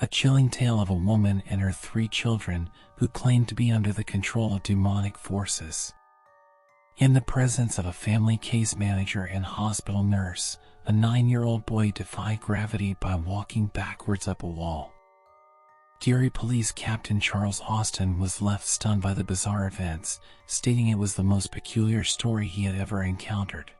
a chilling tale of a woman and her 3 children who claimed to be under the control of demonic forces. In the presence of a family case manager and hospital nurse, a 9-year-old boy defied gravity by walking backwards up a wall. Gary Police Captain Charles Austin was left stunned by the bizarre events, stating it was the most peculiar story he had ever encountered.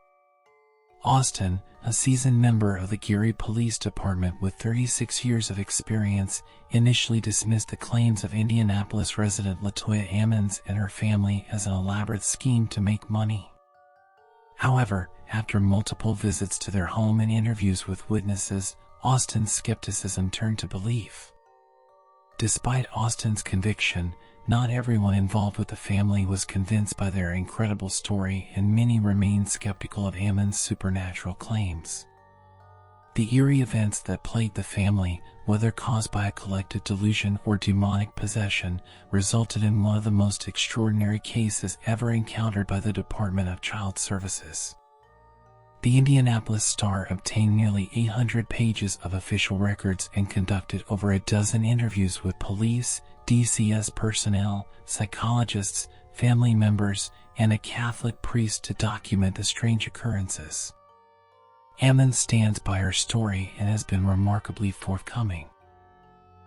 Austin, a seasoned member of the Gary Police Department with 36 years of experience, initially dismissed the claims of Indianapolis resident Latoya Ammons and her family as an elaborate scheme to make money. However, after multiple visits to their home and interviews with witnesses, Austin's skepticism turned to belief. Despite Austin's conviction, not everyone involved with the family was convinced by their incredible story, and many remained skeptical of Ammons' supernatural claims. The eerie events that plagued the family, whether caused by a collective delusion or demonic possession, resulted in one of the most extraordinary cases ever encountered by the Department of Child Services. The Indianapolis Star obtained nearly 800 pages of official records and conducted over a dozen interviews with police, DCS personnel, psychologists, family members, and a Catholic priest to document the strange occurrences. Ammons stands by her story and has been remarkably forthcoming.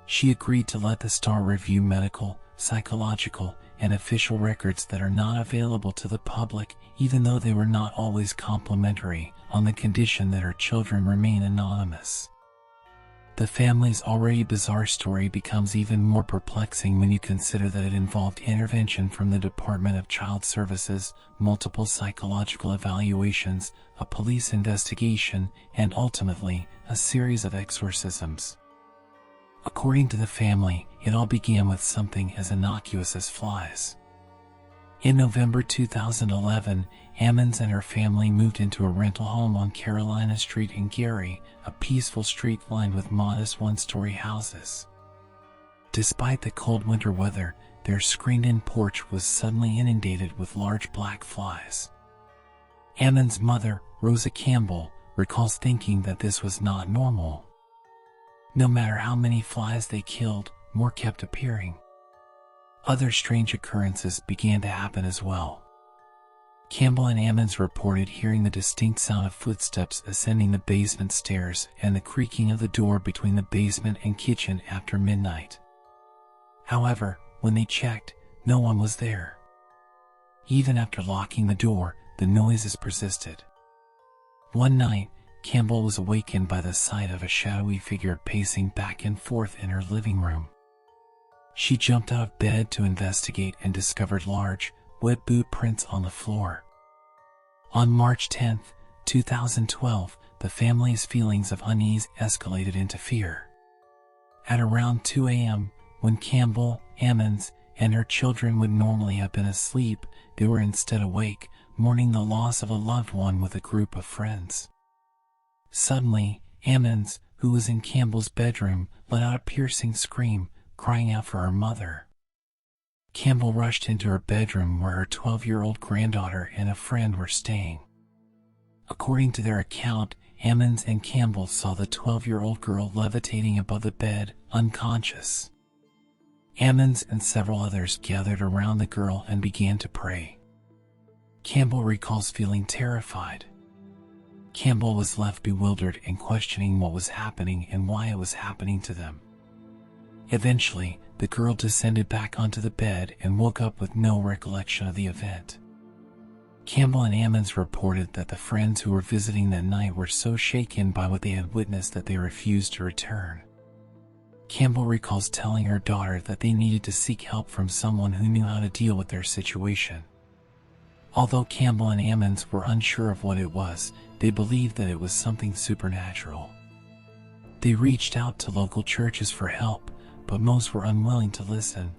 She agreed to let the Star review medical, psychological, and official records that are not available to the public, even though they were not always complimentary, on the condition that her children remain anonymous. The family's already bizarre story becomes even more perplexing when you consider that it involved intervention from the Department of Child Services, multiple psychological evaluations, a police investigation, and ultimately, a series of exorcisms. According to the family, it all began with something as innocuous as flies. In November 2011, Ammons and her family moved into a rental home on Carolina Street in Gary, a peaceful street lined with modest one-story houses. Despite the cold winter weather, their screened-in porch was suddenly inundated with large black flies. Ammons' mother, Rosa Campbell, recalls thinking that this was not normal. No matter how many flies they killed, more kept appearing. Other strange occurrences began to happen as well. Campbell and Ammons reported hearing the distinct sound of footsteps ascending the basement stairs and the creaking of the door between the basement and kitchen after midnight. However, when they checked, no one was there. Even after locking the door, the noises persisted. One night, Campbell was awakened by the sight of a shadowy figure pacing back and forth in her living room. She jumped out of bed to investigate and discovered large, wet boot prints on the floor. On March 10, 2012, the family's feelings of unease escalated into fear. At around 2 a.m., when Campbell, Ammons, and her children would normally have been asleep, they were instead awake, mourning the loss of a loved one with a group of friends. Suddenly, Ammons, who was in Campbell's bedroom, let out a piercing scream, crying out for her mother. Campbell rushed into her bedroom where her 12-year-old granddaughter and a friend were staying. According to their account, Ammons and Campbell saw the 12-year-old girl levitating above the bed, unconscious. Ammons and several others gathered around the girl and began to pray. Campbell recalls feeling terrified. Campbell was left bewildered and questioning what was happening and why it was happening to them. Eventually, the girl descended back onto the bed and woke up with no recollection of the event. Campbell and Ammons reported that the friends who were visiting that night were so shaken by what they had witnessed that they refused to return. Campbell recalls telling her daughter that they needed to seek help from someone who knew how to deal with their situation. Although Campbell and Ammons were unsure of what it was, they believed that it was something supernatural. They reached out to local churches for help, but most were unwilling to listen.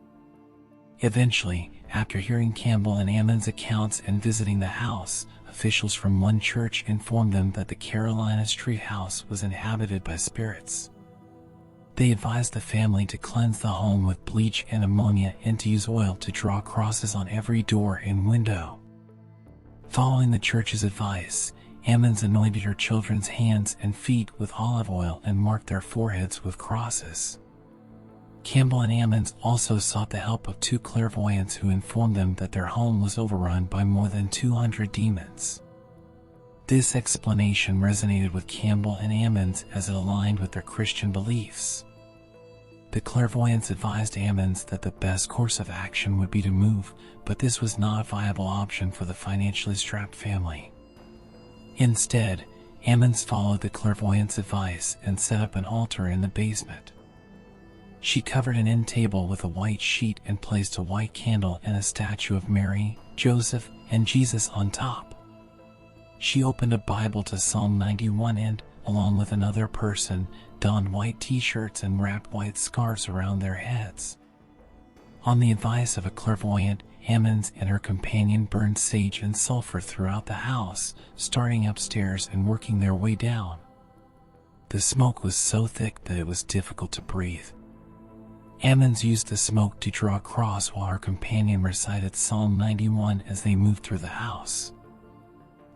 Eventually, after hearing Campbell and Ammons' accounts and visiting the house, officials from one church informed them that the Carolina Street house was inhabited by spirits. They advised the family to cleanse the home with bleach and ammonia and to use oil to draw crosses on every door and window. Following the church's advice, Ammons anointed her children's hands and feet with olive oil and marked their foreheads with crosses. Campbell and Ammons also sought the help of two clairvoyants who informed them that their home was overrun by more than 200 demons. This explanation resonated with Campbell and Ammons as it aligned with their Christian beliefs. The clairvoyants advised Ammons that the best course of action would be to move, but this was not a viable option for the financially strapped family. Instead, Ammons followed the clairvoyant's advice and set up an altar in the basement. She covered an end table with a white sheet and placed a white candle and a statue of Mary, Joseph, and Jesus on top. She opened a Bible to Psalm 91 and, along with another person, donned white t-shirts and wrapped white scarves around their heads. On the advice of a clairvoyant, Ammons and her companion burned sage and sulfur throughout the house, starting upstairs and working their way down. The smoke was so thick that it was difficult to breathe. Ammons used the smoke to draw a cross while her companion recited Psalm 91 as they moved through the house.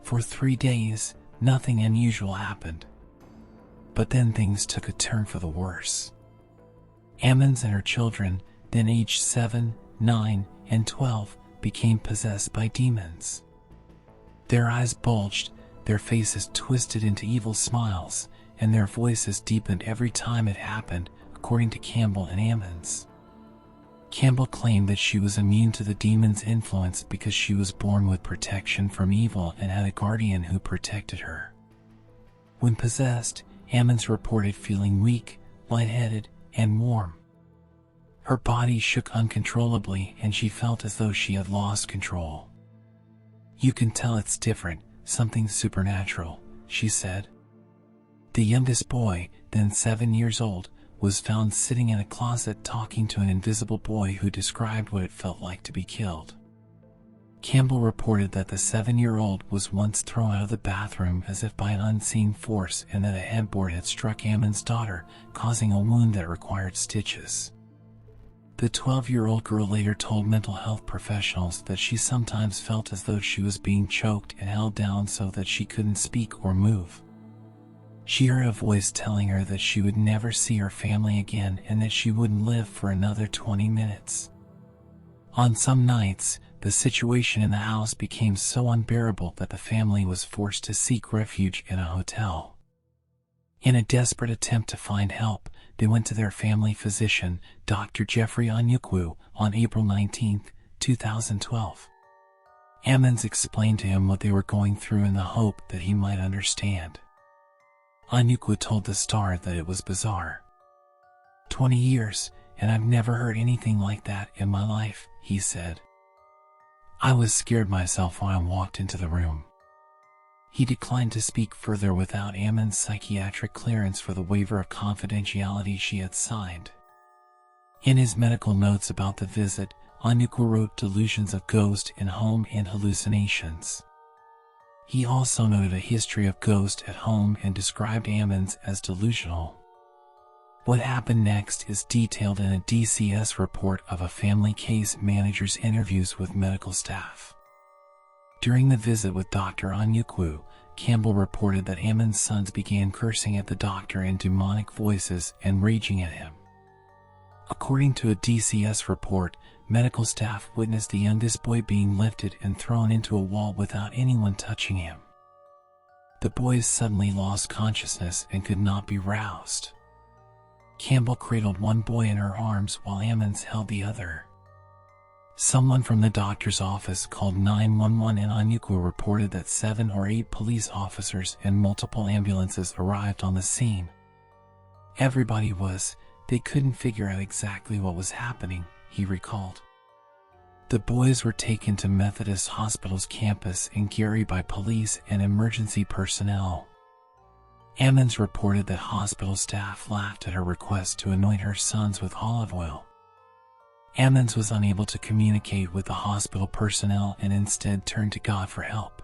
For 3 days, nothing unusual happened. But then things took a turn for the worse. Ammons and her children, then aged 7, 9, and 12, became possessed by demons. Their eyes bulged, their faces twisted into evil smiles, and their voices deepened every time it happened, according to Campbell and Ammons. Campbell claimed that she was immune to the demon's influence because she was born with protection from evil and had a guardian who protected her. When possessed, Ammons reported feeling weak, lightheaded, and warm. Her body shook uncontrollably and she felt as though she had lost control. "You can tell it's different, something supernatural," she said. The youngest boy, then 7 years old, was found sitting in a closet talking to an invisible boy who described what it felt like to be killed. Campbell reported that the 7-year-old was once thrown out of the bathroom as if by an unseen force and that a headboard had struck Ammons' daughter, causing a wound that required stitches. The 12-year-old girl later told mental health professionals that she sometimes felt as though she was being choked and held down so that she couldn't speak or move. She heard a voice telling her that she would never see her family again and that she wouldn't live for another 20 minutes. On some nights, the situation in the house became so unbearable that the family was forced to seek refuge in a hotel. In a desperate attempt to find help, they went to their family physician, Dr. Jeffrey Onyekwu, on April 19, 2012. Ammons explained to him what they were going through in the hope that he might understand. Onyekwu told the Star that it was bizarre. 20 years, and I've never heard anything like that in my life, he said. I was scared myself when I walked into the room. He declined to speak further without Ammons' psychiatric clearance for the waiver of confidentiality she had signed. In his medical notes about the visit, Onyekwu wrote delusions of ghost in home and hallucinations. He also noted a history of ghost at home and described Ammons as delusional. What happened next is detailed in a DCS report of a family case manager's interviews with medical staff. During the visit with Dr. Onyekwu, Campbell reported that Ammons' sons began cursing at the doctor in demonic voices and raging at him. According to a DCS report, medical staff witnessed the youngest boy being lifted and thrown into a wall without anyone touching him. The boys suddenly lost consciousness and could not be roused. Campbell cradled one boy in her arms while Ammons held the other. Someone from the doctor's office called 911 and Onyekwu reported that 7 or 8 police officers and multiple ambulances arrived on the scene. They couldn't figure out exactly what was happening, he recalled. The boys were taken to Methodist Hospital's campus in Gary by police and emergency personnel. Ammons reported that hospital staff laughed at her request to anoint her sons with olive oil. Ammons was unable to communicate with the hospital personnel and instead turned to God for help.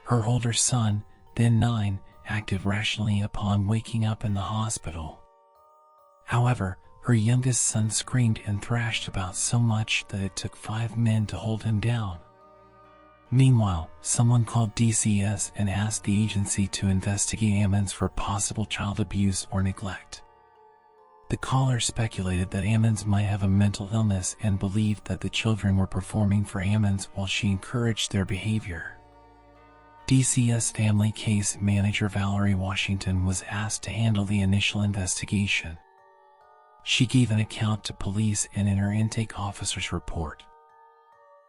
Her older son, then 9, acted rationally upon waking up in the hospital. However, her youngest son screamed and thrashed about so much that it took 5 men to hold him down. Meanwhile, someone called DCS and asked the agency to investigate Ammons for possible child abuse or neglect. The caller speculated that Ammons might have a mental illness and believed that the children were performing for Ammons while she encouraged their behavior. DCS family case manager Valerie Washington was asked to handle the initial investigation. She gave an account to police and in her intake officer's report.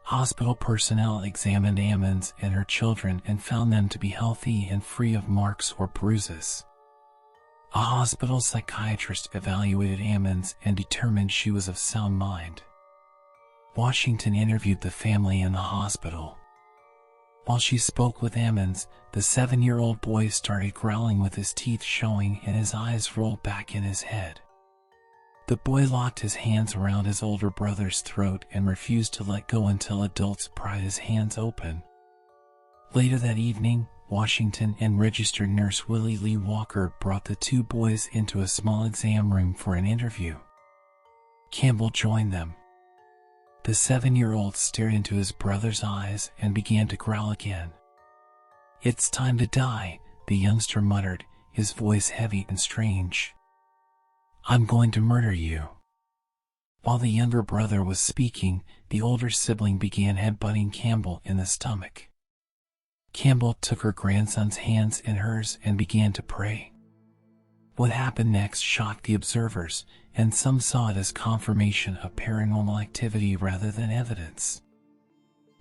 Hospital personnel examined Ammons and her children and found them to be healthy and free of marks or bruises. A hospital psychiatrist evaluated Ammons and determined she was of sound mind. Washington interviewed the family in the hospital. While she spoke with Ammons, the 7-year-old boy started growling with his teeth showing and his eyes rolled back in his head. The boy locked his hands around his older brother's throat and refused to let go until adults pried his hands open. Later that evening, Washington and registered nurse Willie Lee Walker brought the two boys into a small exam room for an interview. Campbell joined them. The 7-year-old stared into his brother's eyes and began to growl again. "It's time to die," the youngster muttered, his voice heavy and strange. "I'm going to murder you." While the younger brother was speaking, the older sibling began headbutting Campbell in the stomach. Campbell took her grandson's hands in hers and began to pray. What happened next shocked the observers, and some saw it as confirmation of paranormal activity rather than evidence.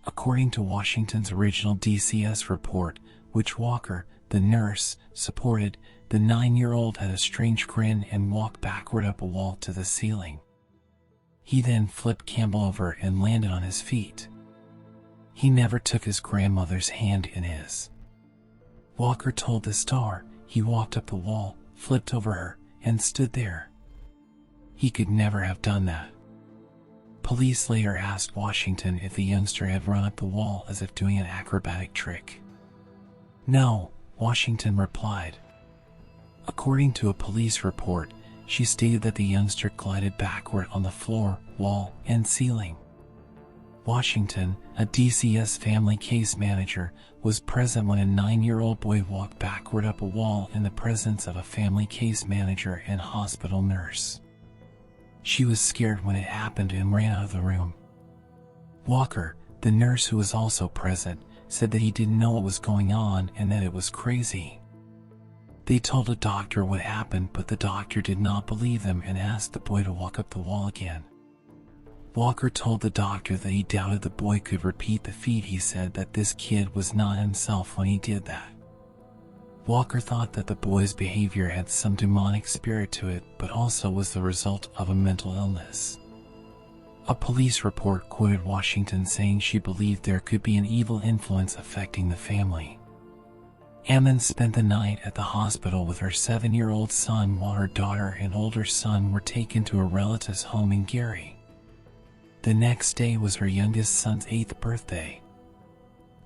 According to Washington's original DCS report, which Walker, the nurse, supported, the 9-year-old had a strange grin and walked backward up a wall to the ceiling. He then flipped Campbell over and landed on his feet. He never took his grandmother's hand in his. Walker told the Star he walked up the wall, flipped over her, and stood there. He could never have done that. Police later asked Washington if the youngster had run up the wall as if doing an acrobatic trick. "No," Washington replied. According to a police report, she stated that the youngster glided backward on the floor, wall, and ceiling. Washington, a DCS family case manager, was present when a 9-year-old boy walked backward up a wall in the presence of a family case manager and hospital nurse. She was scared when it happened and ran out of the room. Walker, the nurse who was also present, said that he didn't know what was going on and that it was crazy. They told a doctor what happened, but the doctor did not believe them and asked the boy to walk up the wall again. Walker told the doctor that he doubted the boy could repeat the feat. He said that this kid was not himself when he did that. Walker thought that the boy's behavior had some demonic spirit to it, but also was the result of a mental illness. A police report quoted Washington saying she believed there could be an evil influence affecting the family. Ammons spent the night at the hospital with her 7-year-old son while her daughter and older son were taken to a relative's home in Gary. The next day was her youngest son's 8th birthday.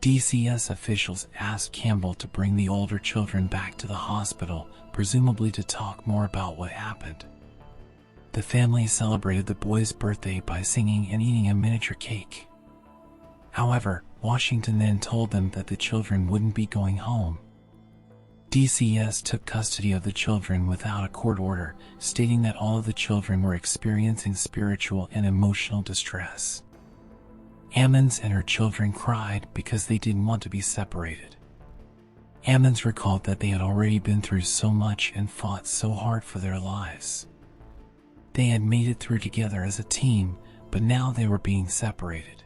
DCS officials asked Campbell to bring the older children back to the hospital, presumably to talk more about what happened. The family celebrated the boy's birthday by singing and eating a miniature cake. However, Washington then told them that the children wouldn't be going home. DCS took custody of the children without a court order, stating that all of the children were experiencing spiritual and emotional distress. Ammons and her children cried because they didn't want to be separated. Ammons recalled that they had already been through so much and fought so hard for their lives. They had made it through together as a team, but now they were being separated.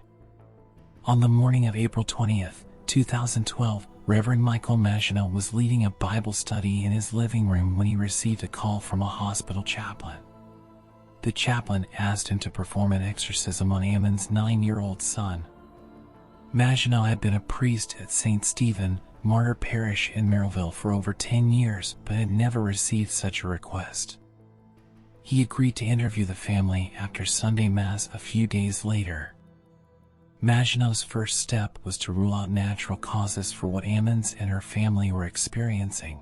On the morning of April 20th, 2012, Reverend Michael Maginot was leading a Bible study in his living room when he received a call from a hospital chaplain. The chaplain asked him to perform an exorcism on Ammons' 9-year-old son. Maginot had been a priest at St. Stephen, Martyr Parish in Merrillville for over 10 years, but had never received such a request. He agreed to interview the family after Sunday Mass a few days later. Maginot's first step was to rule out natural causes for what Ammons and her family were experiencing.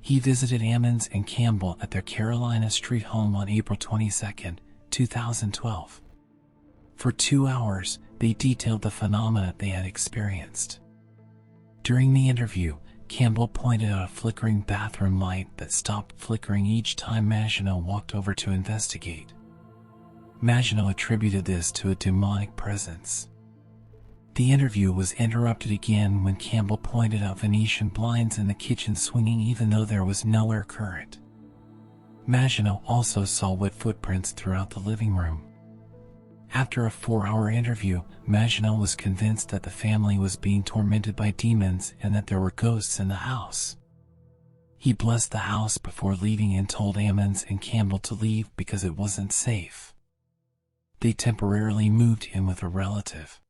He visited Ammons and Campbell at their Carolina Street home on April 22, 2012. For 2 hours, they detailed the phenomena they had experienced. During the interview, Campbell pointed out a flickering bathroom light that stopped flickering each time Maginot walked over to investigate. Maginot attributed this to a demonic presence. The interview was interrupted again when Campbell pointed out Venetian blinds in the kitchen swinging even though there was no air current. Maginot also saw wet footprints throughout the living room. After a 4-hour interview, Maginot was convinced that the family was being tormented by demons and that there were ghosts in the house. He blessed the house before leaving and told Ammons and Campbell to leave because it wasn't safe. They temporarily moved in with a relative.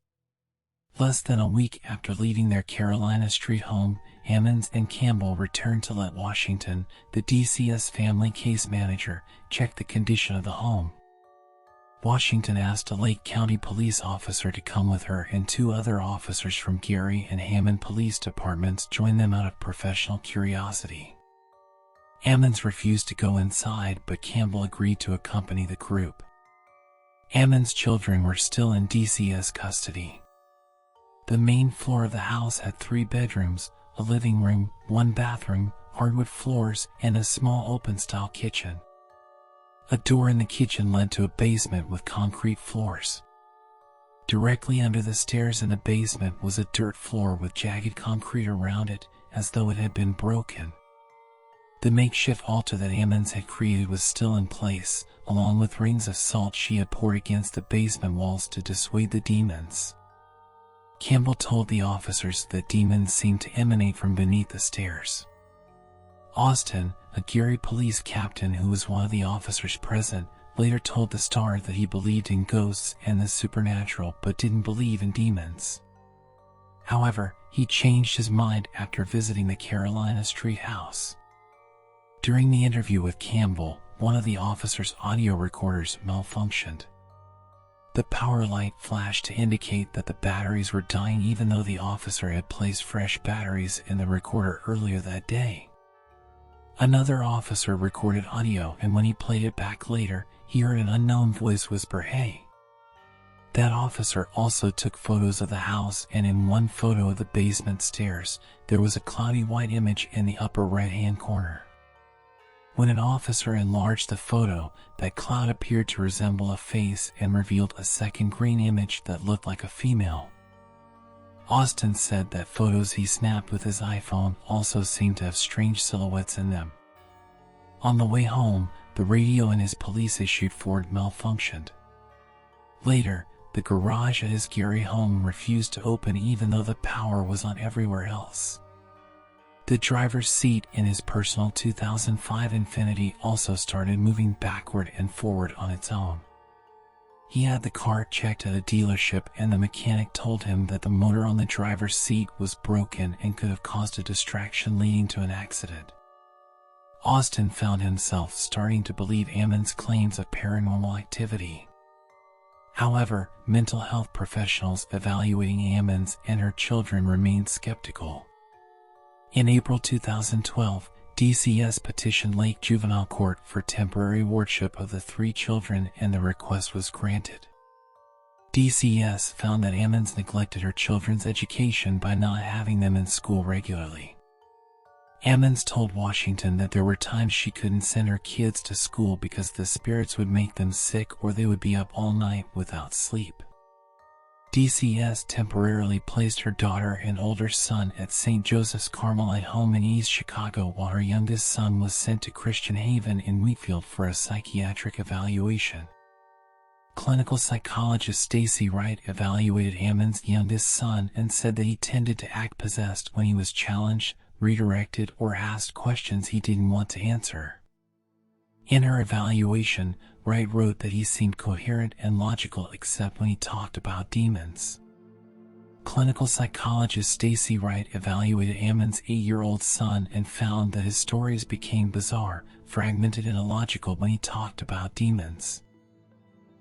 Less than a week after leaving their Carolina Street home, Ammons and Campbell returned to let Washington, the DCS family case manager, check the condition of the home. Washington asked a Lake County police officer to come with her, and 2 other officers from Gary and Hammond police departments joined them out of professional curiosity. Ammons refused to go inside, but Campbell agreed to accompany the group. Ammons' children were still in DCS custody. The main floor of the house had 3 bedrooms, a living room, 1 bathroom, hardwood floors, and a small open-style kitchen. A door in the kitchen led to a basement with concrete floors. Directly under the stairs in the basement was a dirt floor with jagged concrete around it, as though it had been broken. The makeshift altar that Ammons had created was still in place, along with rings of salt she had poured against the basement walls to dissuade the demons. Campbell told the officers that demons seemed to emanate from beneath the stairs. Austin, a Gary police captain who was one of the officers present, later told the Star that he believed in ghosts and the supernatural but didn't believe in demons. However, he changed his mind after visiting the Carolina Street house. During the interview with Campbell, one of the officers' audio recorders malfunctioned. The power light flashed to indicate that the batteries were dying even though the officer had placed fresh batteries in the recorder earlier that day. Another officer recorded audio, and when he played it back later, he heard an unknown voice whisper, "Hey." That officer also took photos of the house, and in one photo of the basement stairs, there was a cloudy white image in the upper right-hand corner. When an officer enlarged the photo, that cloud appeared to resemble a face and revealed a second green image that looked like a female. Austin said that photos he snapped with his iPhone also seemed to have strange silhouettes in them. On the way home, the radio in his police-issued Ford malfunctioned. Later, the garage at his Gary home refused to open even though the power was on everywhere else. The driver's seat in his personal 2005 Infiniti also started moving backward and forward on its own. He had the car checked at a dealership, and the mechanic told him that the motor on the driver's seat was broken and could have caused a distraction leading to an accident. Austin found himself starting to believe Ammons' claims of paranormal activity. However, mental health professionals evaluating Ammons and her children remained skeptical. In April 2012, DCS petitioned Lake Juvenile Court for temporary wardship of the 3 children, and the request was granted. DCS found that Ammons neglected her children's education by not having them in school regularly. Ammons told Washington that there were times she couldn't send her kids to school because the spirits would make them sick or they would be up all night without sleep. DCS temporarily placed her daughter and older son at St. Joseph's Carmelite Home in East Chicago while her youngest son was sent to Christian Haven in Wheatfield for a psychiatric evaluation. Clinical psychologist Stacy Wright evaluated Ammons' youngest son and said that he tended to act possessed when he was challenged, redirected, or asked questions he didn't want to answer. In her evaluation, Wright wrote that he seemed coherent and logical except when he talked about demons. Clinical psychologist Stacy Wright evaluated Ammons' 8-year-old son and found that his stories became bizarre, fragmented, and illogical when he talked about demons.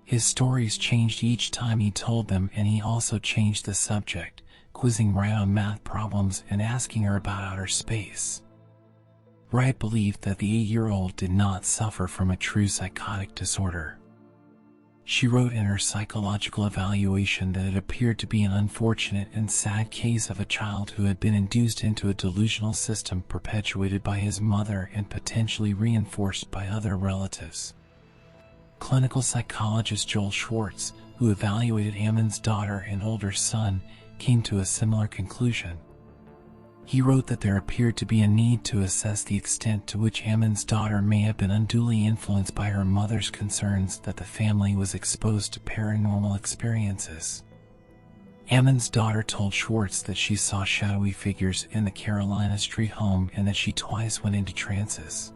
His stories changed each time he told them, and he also changed the subject, quizzing Wright on math problems and asking her about outer space. Wright believed that the 8-year-old did not suffer from a true psychotic disorder. She wrote in her psychological evaluation that it appeared to be an unfortunate and sad case of a child who had been induced into a delusional system perpetuated by his mother and potentially reinforced by other relatives. Clinical psychologist Joel Schwartz, who evaluated Ammons' daughter and older son, came to a similar conclusion. He wrote that there appeared to be a need to assess the extent to which Ammons' daughter may have been unduly influenced by her mother's concerns that the family was exposed to paranormal experiences. Ammons' daughter told Schwartz that she saw shadowy figures in the Carolina Street home and that she twice went into trances.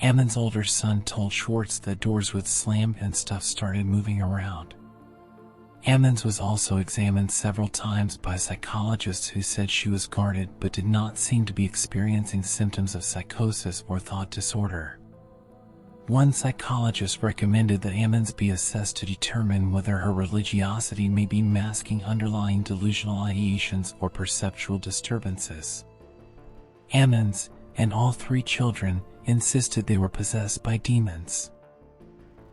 Ammons' older son told Schwartz that doors would slam and stuff started moving around. Ammons was also examined several times by psychologists who said she was guarded but did not seem to be experiencing symptoms of psychosis or thought disorder. One psychologist recommended that Ammons be assessed to determine whether her religiosity may be masking underlying delusional ideations or perceptual disturbances. Ammons, and all three children, insisted they were possessed by demons.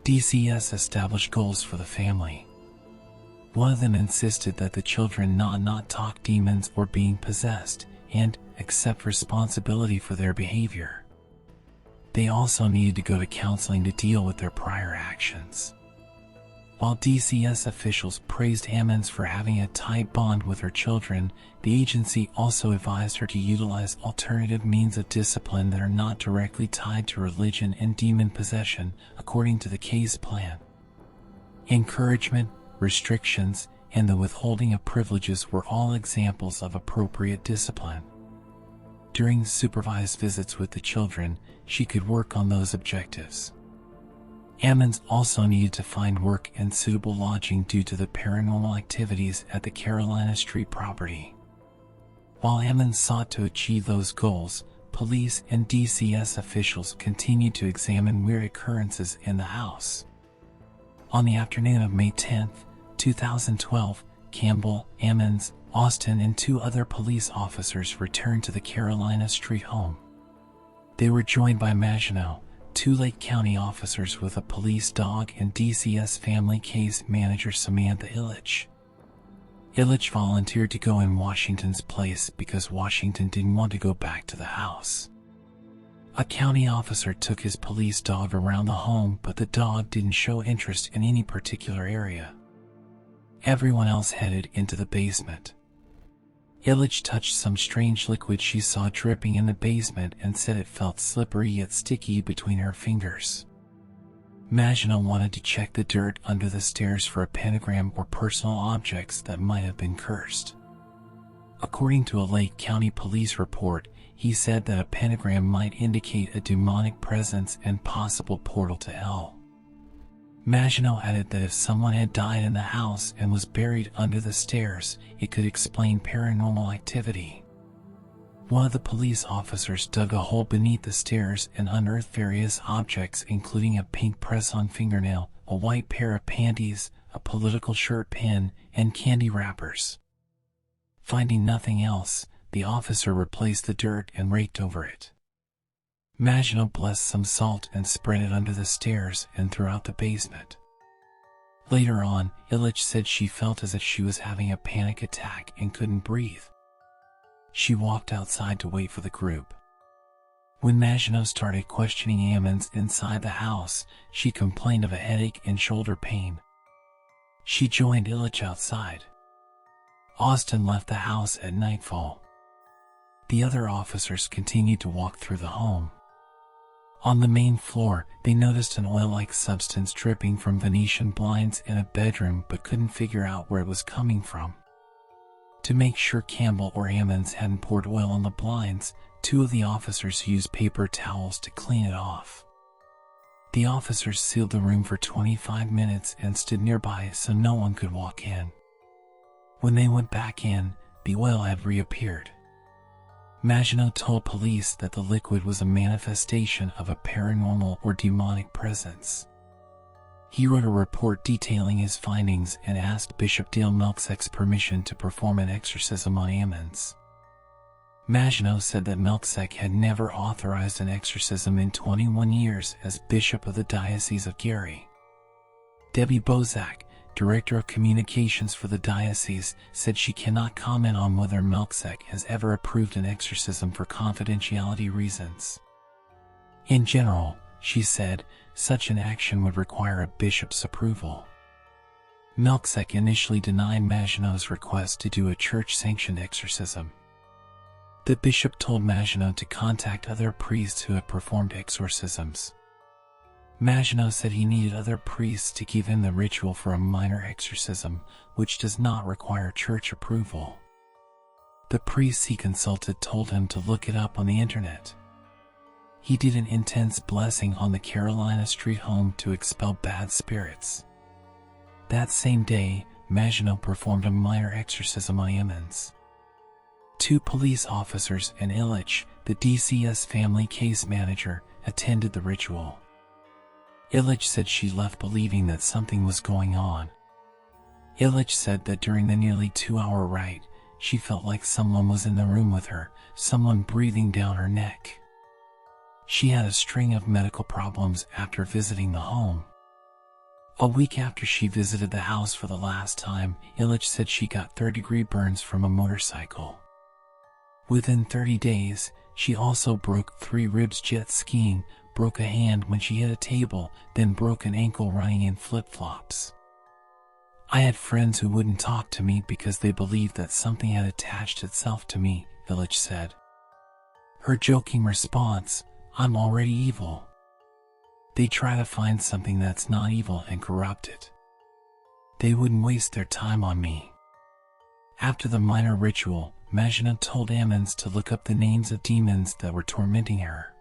DCS established goals for the family. One of them insisted that the children not talk demons or being possessed, and accept responsibility for their behavior. They also needed to go to counseling to deal with their prior actions. While DCS officials praised Ammons for having a tight bond with her children, the agency also advised her to utilize alternative means of discipline that are not directly tied to religion and demon possession, according to the case plan. Encouragement, restrictions, and the withholding of privileges were all examples of appropriate discipline. During supervised visits with the children, she could work on those objectives. Ammons also needed to find work and suitable lodging due to the paranormal activities at the Carolina Street property. While Ammons sought to achieve those goals, police and DCS officials continued to examine weird occurrences in the house. On the afternoon of May 10, 2012, Campbell, Ammons, Austin, and two other police officers returned to the Carolina Street home. They were joined by Maginot, two Lake County officers with a police dog, and DCS family case manager Samantha Illich. Illich volunteered to go in Washington's place because Washington didn't want to go back to the house. A county officer took his police dog around the home, but the dog didn't show interest in any particular area. Everyone else headed into the basement. Illich touched some strange liquid she saw dripping in the basement and said it felt slippery yet sticky between her fingers. Maginot wanted to check the dirt under the stairs for a pentagram or personal objects that might have been cursed. According to a Lake County police report, he said that a pentagram might indicate a demonic presence and possible portal to hell. Maginot added that if someone had died in the house and was buried under the stairs, it could explain paranormal activity. One of the police officers dug a hole beneath the stairs and unearthed various objects, including a pink press-on fingernail, a white pair of panties, a political shirt pin, and candy wrappers. Finding nothing else, the officer replaced the dirt and raked over it. Maginot blessed some salt and spread it under the stairs and throughout the basement. Later on, Illich said she felt as if she was having a panic attack and couldn't breathe. She walked outside to wait for the group. When Maginot started questioning Ammons inside the house, she complained of a headache and shoulder pain. She joined Illich outside. Austin left the house at nightfall. The other officers continued to walk through the home. On the main floor, they noticed an oil-like substance dripping from Venetian blinds in a bedroom but couldn't figure out where it was coming from. To make sure Campbell or Ammons hadn't poured oil on the blinds, two of the officers used paper towels to clean it off. The officers sealed the room for 25 minutes and stood nearby so no one could walk in. When they went back in, the oil had reappeared. Maginot told police that the liquid was a manifestation of a paranormal or demonic presence. He wrote a report detailing his findings and asked Bishop Dale Melchizedek's permission to perform an exorcism on Ammons. Maginot said that Melchizedek had never authorized an exorcism in 21 years as Bishop of the Diocese of Gary. Debbie Bozak, Director of Communications for the diocese, said she cannot comment on whether Melchizedek has ever approved an exorcism for confidentiality reasons. In general, she said, such an action would require a bishop's approval. Melchizedek initially denied Maginot's request to do a church-sanctioned exorcism. The bishop told Maginot to contact other priests who had performed exorcisms. Maginot said he needed other priests to give him the ritual for a minor exorcism, which does not require church approval. The priests he consulted told him to look it up on the internet. He did an intense blessing on the Carolina Street home to expel bad spirits. That same day, Maginot performed a minor exorcism on Ammons. 2 police officers and Illich, the DCS family case manager, attended the ritual. Illich said she left believing that something was going on. Illich said that during the nearly 2-hour rite, she felt like someone was in the room with her, someone breathing down her neck. She had a string of medical problems after visiting the home. A week after she visited the house for the last time, Illich said she got third-degree burns from a motorcycle. Within 30 days, she also broke 3 ribs jet skiing, broke a hand when she hit a table, then broke an ankle running in flip-flops. I had friends who wouldn't talk to me because they believed that something had attached itself to me, Illich said. Her joking response, "I'm already evil." They try to find something that's not evil and corrupt it. They wouldn't waste their time on me. After the minor ritual, Maginot told Ammons to look up the names of demons that were tormenting her.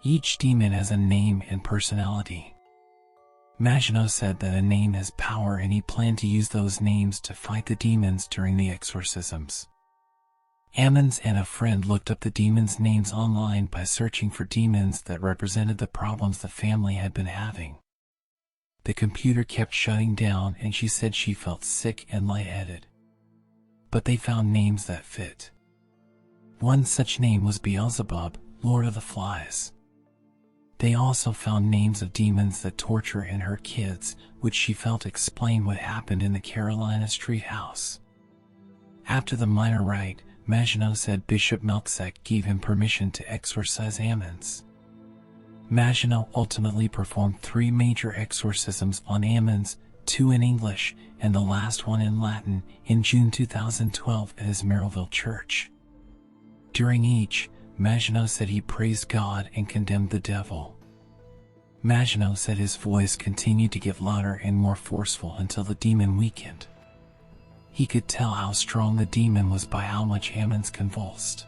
Each demon has a name and personality. Maginot said that a name has power and he planned to use those names to fight the demons during the exorcisms. Ammons and a friend looked up the demons' names online by searching for demons that represented the problems the family had been having. The computer kept shutting down and she said she felt sick and lightheaded. But they found names that fit. One such name was Beelzebub, Lord of the Flies. They also found names of demons that torture and hurt kids, which she felt explained what happened in the Carolina Street house. After the minor rite, Maginot said Bishop Melchizedek gave him permission to exorcise Ammons. Maginot ultimately performed 3 major exorcisms on Ammons, 2 in English, and the last one in Latin, in June 2012 at his Merrillville church. During each, Maginot said he praised God and condemned the devil. Maginot said his voice continued to get louder and more forceful until the demon weakened. He could tell how strong the demon was by how much Ammons convulsed.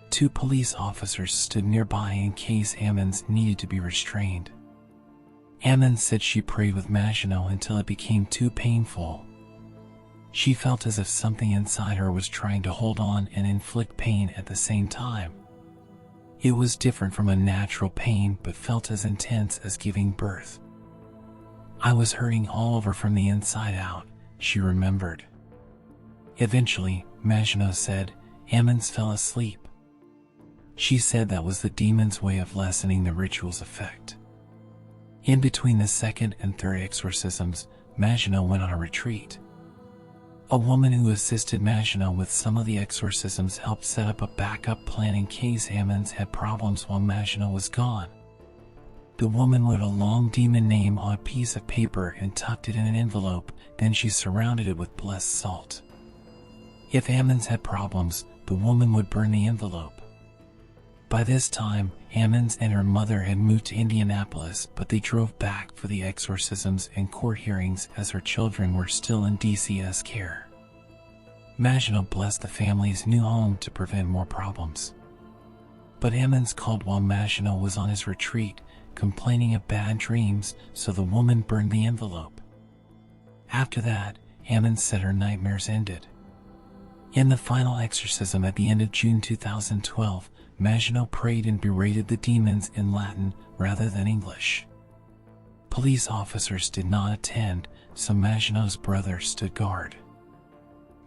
2 police officers stood nearby in case Ammons needed to be restrained. Ammons said she prayed with Maginot until it became too painful. She felt as if something inside her was trying to hold on and inflict pain at the same time. It was different from a natural pain but felt as intense as giving birth. "I was hurting all over from the inside out," she remembered. Eventually, Maginot said, Ammons fell asleep. She said that was the demon's way of lessening the ritual's effect. In between the second and third exorcisms, Maginot went on a retreat. A woman who assisted Maginot with some of the exorcisms helped set up a backup plan in case Ammons had problems while Maginot was gone. The woman wrote a long demon name on a piece of paper and tucked it in an envelope, then she surrounded it with blessed salt. If Ammons had problems, the woman would burn the envelope. By this time, Ammons and her mother had moved to Indianapolis, but they drove back for the exorcisms and court hearings as her children were still in DCS care. Maginot blessed the family's new home to prevent more problems. But Ammons called while Maginot was on his retreat, complaining of bad dreams, so the woman burned the envelope. After that, Ammons said her nightmares ended. In the final exorcism at the end of June 2012, Maginot prayed and berated the demons in Latin rather than English. Police officers did not attend, so Maginot's brother stood guard.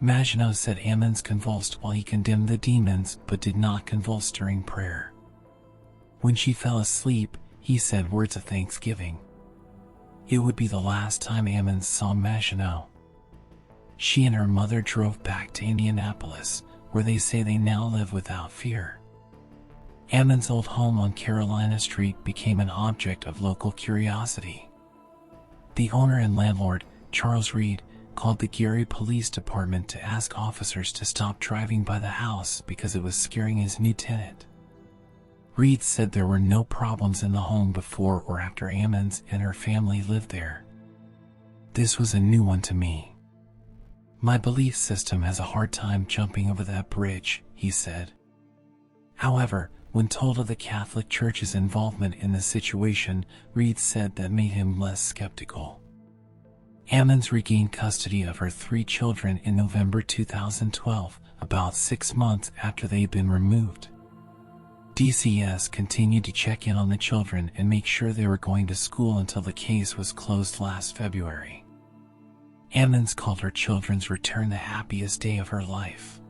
Maginot said Ammons convulsed while he condemned the demons but did not convulse during prayer. When she fell asleep, he said words of thanksgiving. It would be the last time Ammons saw Maginot. She and her mother drove back to Indianapolis, where they say they now live without fear. Ammons' old home on Carolina Street became an object of local curiosity. The owner and landlord, Charles Reed, called the Gary Police Department to ask officers to stop driving by the house because it was scaring his new tenant. Reed said there were no problems in the home before or after Ammons and her family lived there. This was a new one to me. My belief system has a hard time jumping over that bridge, he said. However, when told of the Catholic Church's involvement in the situation, Reed said that made him less skeptical. Ammons regained custody of her 3 children in November 2012, about 6 months after they had been removed. DCS continued to check in on the children and make sure they were going to school until the case was closed last February. Ammons called her children's return the happiest day of her life.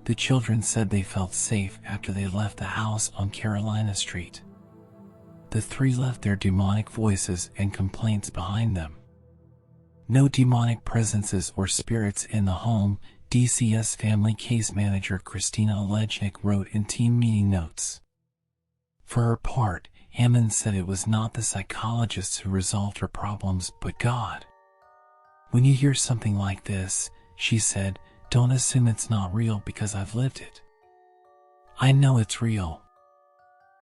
The children said they felt safe after they left the house on Carolina Street. The 3 left their demonic voices and complaints behind them. No demonic presences or spirits in the home, DCS family case manager Christina Lechnick wrote in team meeting notes. For her part, Ammons said it was not the psychologists who resolved her problems but God. When you hear something like this, she said, don't assume it's not real because I've lived it. I know it's real.